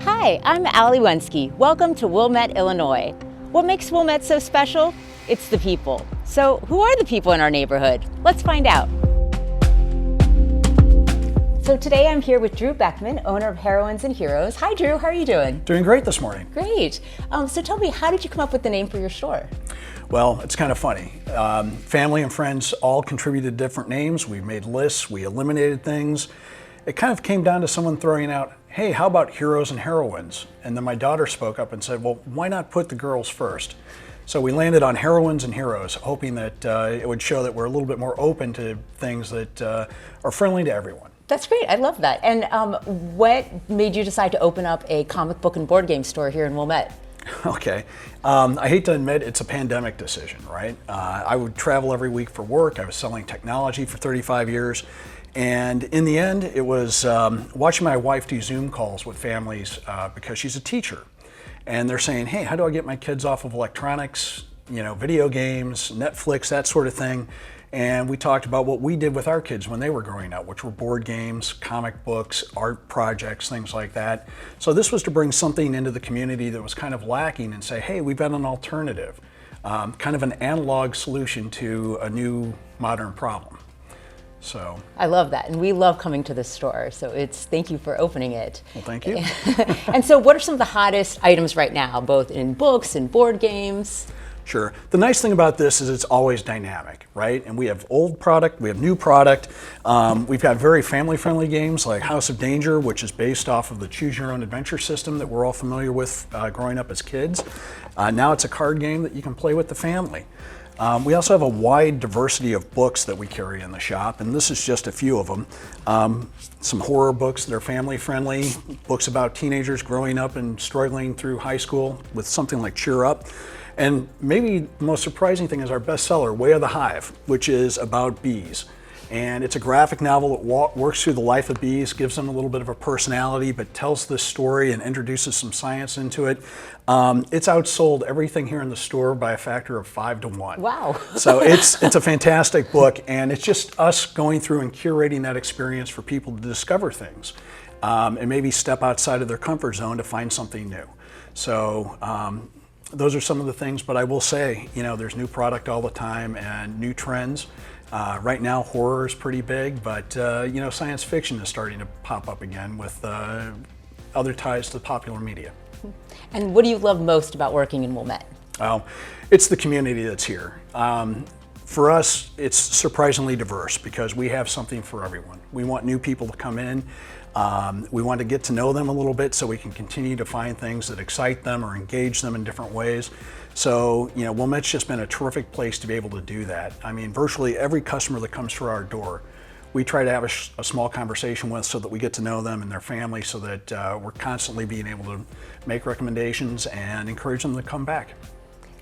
Hi, I'm Allie Wensky. Welcome to Wilmette, Illinois. What makes Wilmette so special? It's the people. So who are the people in our neighborhood? Let's find out. So today I'm here with Drew Beckmann, owner of Heroines and Heroes. Hi Drew, how are you doing? Doing great this morning. Great. So tell me, how did you come up with the name for your store? Well, it's kind of funny. Family and friends all contributed different names. We made lists, we eliminated things. It kind of came down to someone throwing out, hey, how about heroes and heroines? And then my daughter spoke up and said, well, why not put the girls first? So we landed on Heroines and Heroes, hoping that it would show that we're a little bit more open to things that are friendly to everyone. That's great, I love that. And what made you decide to open up a comic book and board game store here in Wilmette? Okay, I hate to admit it's a pandemic decision, right? I would travel every week for work. I was selling technology for 35 years. And in the end, it was watching my wife do Zoom calls with families because she's a teacher. And they're saying, hey, how do I get my kids off of electronics, video games, Netflix, that sort of thing. And we talked about what we did with our kids when they were growing up, which were board games, comic books, art projects, things like that. So this was to bring something into the community that was kind of lacking and say, hey, we've got an alternative, kind of an analog solution to a new modern problem. So I love that, and we love coming to this store, so thank you for opening it. Well, thank you. And so what are some of the hottest items right now, both in books and board games? Sure. The nice thing about this is it's always dynamic, right? And we have old product, we have new product. We've got very family-friendly games like House of Danger, which is based off of the Choose Your Own Adventure system that we're all familiar with growing up as kids. Now it's a card game that you can play with the family. We also have a wide diversity of books that we carry in the shop, and this is just a few of them. Some horror books that are family-friendly, books about teenagers growing up and struggling through high school with something like Cheer Up. And maybe the most surprising thing is our bestseller, Way of the Hive, which is about bees. And it's a graphic novel that works through the life of bees, gives them a little bit of a personality, but tells this story and introduces some science into it. It's outsold everything here in the store by a factor of 5 to 1. Wow. So it's a fantastic book, and it's just us going through and curating that experience for people to discover things and maybe step outside of their comfort zone to find something new. So those are some of the things, but I will say, there's new product all the time and new trends. Right now, horror is pretty big, but science fiction is starting to pop up again with other ties to popular media. And what do you love most about working in Wilmette? Well, it's the community that's here. For us, it's surprisingly diverse because we have something for everyone. We want new people to come in. We want to get to know them a little bit so we can continue to find things that excite them or engage them in different ways. So, Wilmette's just been a terrific place to be able to do that. I mean, virtually every customer that comes through our door, we try to have a small conversation with so that we get to know them and their family so that we're constantly being able to make recommendations and encourage them to come back.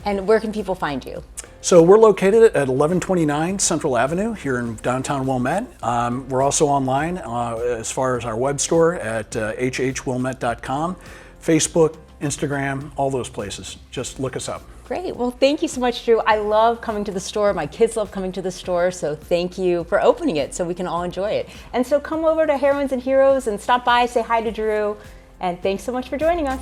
And where can people find you? So we're located at 1129 Central Avenue here in downtown Wilmette. We're also online as far as our web store at hhwilmette.com, Facebook, Instagram, all those places. Just look us up. Great. Well, thank you so much, Drew. I love coming to the store. My kids love coming to the store, so thank you for opening it so we can all enjoy it. And so come over to Heroines and Heroes and stop by, say hi to Drew, and thanks so much for joining us.